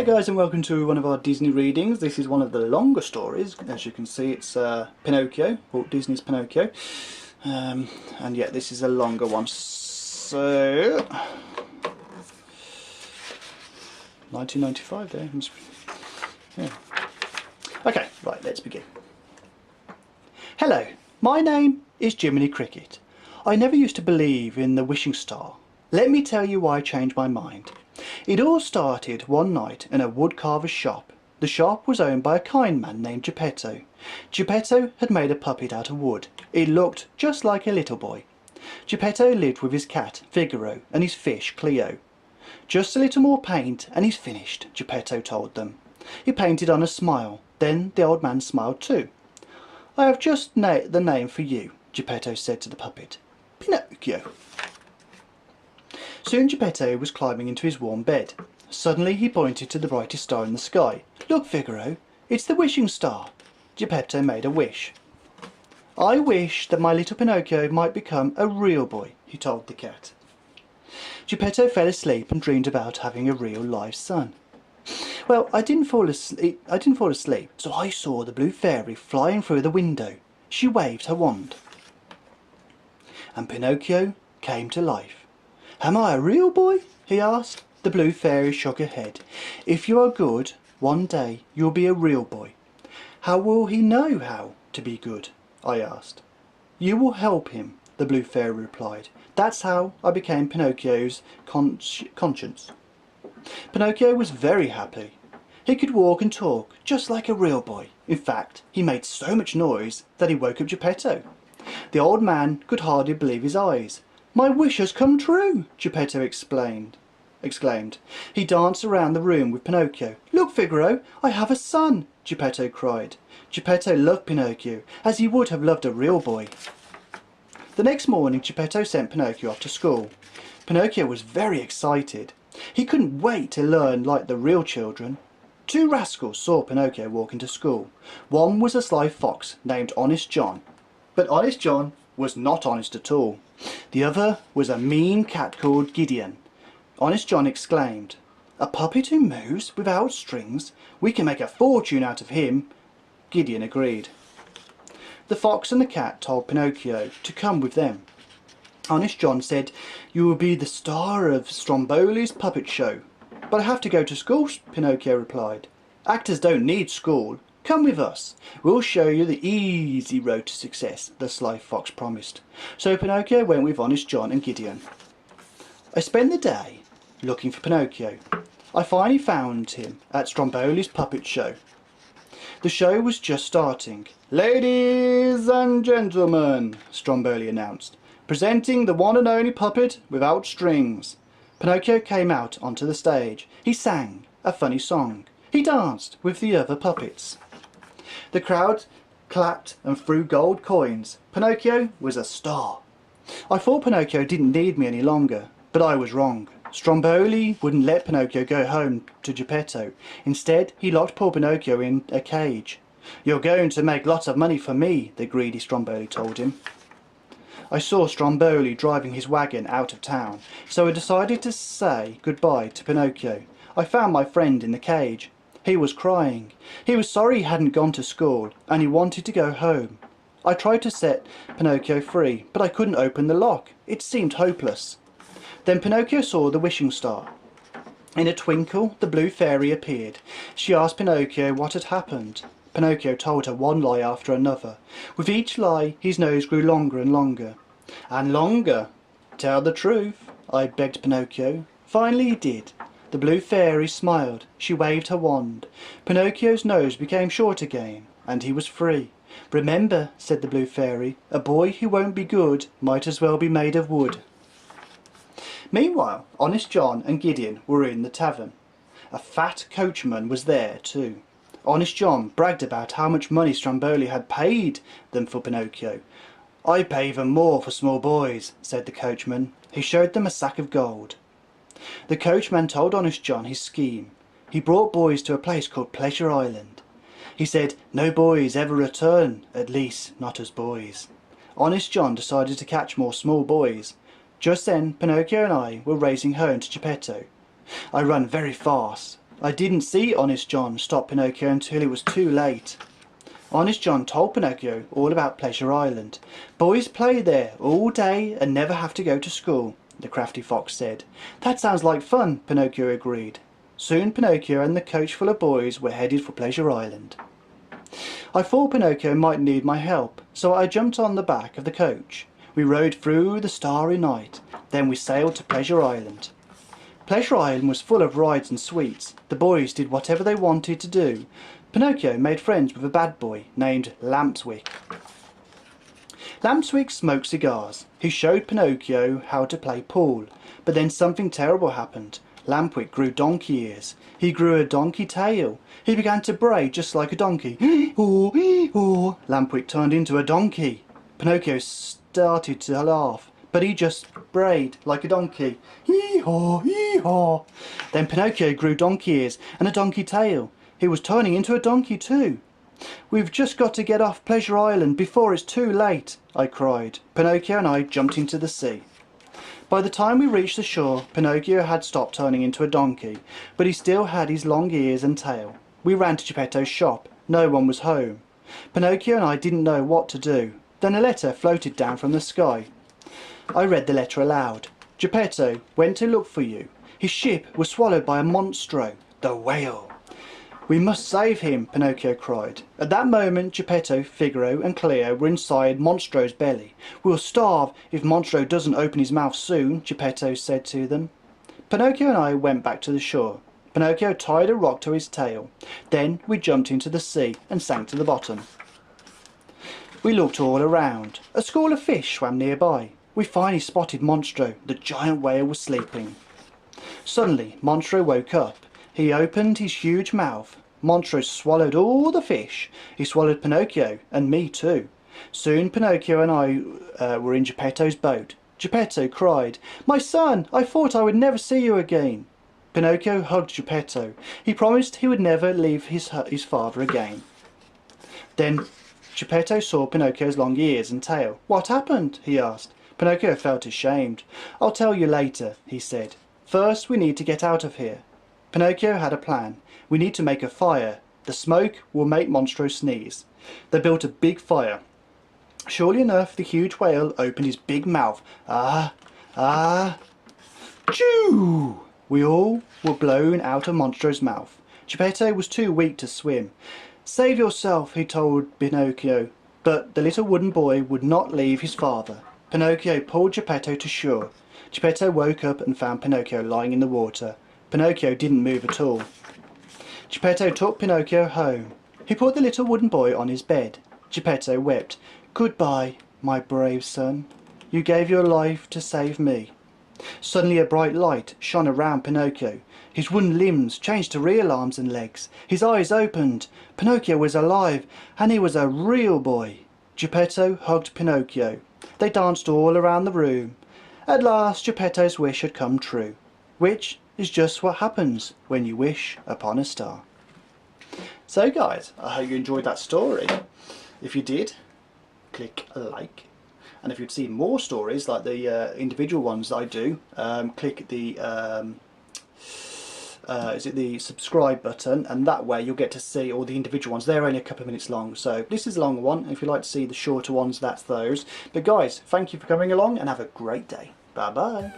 Hi guys, and welcome to one of our Disney readings. This is one of the longer stories. As you can see, it's Pinocchio, Walt Disney's Pinocchio. And yeah, this is a longer one. So 1995 there. Yeah. Okay, right, let's begin. Hello, my name is Jiminy Cricket. I never used to believe in the wishing star. Let me tell you why I changed my mind. It all started one night in a woodcarver's shop. The shop was owned by a kind man named Geppetto. Geppetto had made a puppet out of wood. It looked just like a little boy. Geppetto lived with his cat, Figaro, and his fish, Cleo. Just a little more paint and he's finished, Geppetto told them. He painted on a smile. Then the old man smiled too. I have just the name for you, Geppetto said to the puppet. Pinocchio. Soon Geppetto was climbing into his warm bed. Suddenly he pointed to the brightest star in the sky. Look, Figaro, it's the wishing star. Geppetto made a wish. I wish that my little Pinocchio might become a real boy, he told the cat. Geppetto fell asleep and dreamed about having a real live son. Well, I didn't fall asleep, so I saw the blue fairy flying through the window. She waved her wand, and Pinocchio came to life. Am I a real boy? He asked. The blue fairy shook her head. If you are good, one day you'll be a real boy. How will he know how to be good? I asked. You will help him, the blue fairy replied. That's how I became Pinocchio's conscience. Pinocchio was very happy. He could walk and talk just like a real boy. In fact, he made so much noise that he woke up Geppetto. The old man could hardly believe his eyes. My wish has come true, Geppetto exclaimed. He danced around the room with Pinocchio. Look, Figaro, I have a son, Geppetto cried. Geppetto loved Pinocchio, as he would have loved a real boy. The next morning, Geppetto sent Pinocchio off to school. Pinocchio was very excited. He couldn't wait to learn like the real children. Two rascals saw Pinocchio walking to school. One was a sly fox named Honest John. But Honest John was not honest at all. The other was a mean cat called Gideon. Honest John exclaimed, A puppet who moves without strings? We can make a fortune out of him. Gideon agreed. The fox and the cat told Pinocchio to come with them. Honest John said, You will be the star of Stromboli's puppet show. But I have to go to school, Pinocchio replied. Actors don't need school. Come with us. We'll show you the easy road to success, the sly fox promised. So Pinocchio went with Honest John and Gideon. I spent the day looking for Pinocchio. I finally found him at Stromboli's puppet show. The show was just starting. Ladies and gentlemen, Stromboli announced, presenting the one and only puppet without strings. Pinocchio came out onto the stage. He sang a funny song. He danced with the other puppets. The crowd clapped and threw gold coins. Pinocchio was a star. I thought Pinocchio didn't need me any longer, but I was wrong. Stromboli wouldn't let Pinocchio go home to Geppetto. Instead, he locked poor Pinocchio in a cage. You're going to make lots of money for me, the greedy Stromboli told him. I saw Stromboli driving his wagon out of town, so I decided to say goodbye to Pinocchio. I found my friend in the cage. He was crying. He was sorry he hadn't gone to school, and he wanted to go home. I tried to set Pinocchio free, but I couldn't open the lock. It seemed hopeless. Then Pinocchio saw the wishing star. In a twinkle, the blue fairy appeared. She asked Pinocchio what had happened. Pinocchio told her one lie after another. With each lie, his nose grew longer and longer. And longer. Tell the truth, I begged Pinocchio. Finally he did. The blue fairy smiled. She waved her wand. Pinocchio's nose became short again, and he was free. Remember, said the blue fairy, a boy who won't be good might as well be made of wood. Meanwhile, Honest John and Gideon were in the tavern. A fat coachman was there too. Honest John bragged about how much money Stromboli had paid them for Pinocchio. I pay even more for small boys, said the coachman. He showed them a sack of gold. The coachman told Honest John his scheme. He brought boys to a place called Pleasure Island. He said, no boys ever return, at least not as boys. Honest John decided to catch more small boys. Just then Pinocchio and I were racing home to Geppetto. I ran very fast. I didn't see Honest John stop Pinocchio until it was too late. Honest John told Pinocchio all about Pleasure Island. Boys play there all day and never have to go to school, the crafty fox said. That sounds like fun, Pinocchio agreed. Soon Pinocchio and the coach full of boys were headed for Pleasure Island. I thought Pinocchio might need my help, so I jumped on the back of the coach. We rode through the starry night, then we sailed to Pleasure Island. Pleasure Island was full of rides and sweets. The boys did whatever they wanted to do. Pinocchio made friends with a bad boy named Lampswick. Lampswick smoked cigars. He showed Pinocchio how to play pool, but then something terrible happened. Lampwick grew donkey ears. He grew a donkey tail. He began to bray just like a donkey. Hee-haw, hee-haw. Lampwick turned into a donkey. Pinocchio started to laugh, but he just brayed like a donkey. Hee-haw, hee-haw. Then Pinocchio grew donkey ears and a donkey tail. He was turning into a donkey too. We've just got to get off Pleasure Island before it's too late, I cried. Pinocchio and I jumped into the sea. By the time we reached the shore, Pinocchio had stopped turning into a donkey, but he still had his long ears and tail. We ran to Geppetto's shop. No one was home. Pinocchio and I didn't know what to do. Then a letter floated down from the sky. I read the letter aloud. Geppetto went to look for you. His ship was swallowed by a monstro, the whale. We must save him, Pinocchio cried. At that moment, Geppetto, Figaro and Cleo were inside Monstro's belly. We'll starve if Monstro doesn't open his mouth soon, Geppetto said to them. Pinocchio and I went back to the shore. Pinocchio tied a rock to his tail. Then we jumped into the sea and sank to the bottom. We looked all around. A school of fish swam nearby. We finally spotted Monstro. The giant whale was sleeping. Suddenly, Monstro woke up. He opened his huge mouth. Monstro swallowed all the fish. He swallowed Pinocchio, and me too. Soon Pinocchio and I were in Geppetto's boat. Geppetto cried, "My son, I thought I would never see you again." Pinocchio hugged Geppetto. He promised he would never leave his father again. Then Geppetto saw Pinocchio's long ears and tail. "What happened?" he asked. Pinocchio felt ashamed. "I'll tell you later," he said. "First we need to get out of here." Pinocchio had a plan. We need to make a fire. The smoke will make Monstro sneeze. They built a big fire. Surely enough, the huge whale opened his big mouth. Ah, ah, choo! We all were blown out of Monstro's mouth. Geppetto was too weak to swim. "Save yourself," he told Pinocchio. But the little wooden boy would not leave his father. Pinocchio pulled Geppetto to shore. Geppetto woke up and found Pinocchio lying in the water. Pinocchio didn't move at all. Geppetto took Pinocchio home. He put the little wooden boy on his bed. Geppetto wept. "Goodbye, my brave son. You gave your life to save me." Suddenly a bright light shone around Pinocchio. His wooden limbs changed to real arms and legs. His eyes opened. Pinocchio was alive, and he was a real boy. Geppetto hugged Pinocchio. They danced all around the room. At last Geppetto's wish had come true, which is just what happens when you wish upon a star. So guys, I hope you enjoyed that story. If you did, click a like. And if you'd see more stories like the individual ones that I do, click the the subscribe button, and that way you'll get to see all the individual ones. They're only a couple of minutes long, so this is a long one. If you like to see the shorter ones, that's those. But guys, thank you for coming along and have a great day. Bye bye.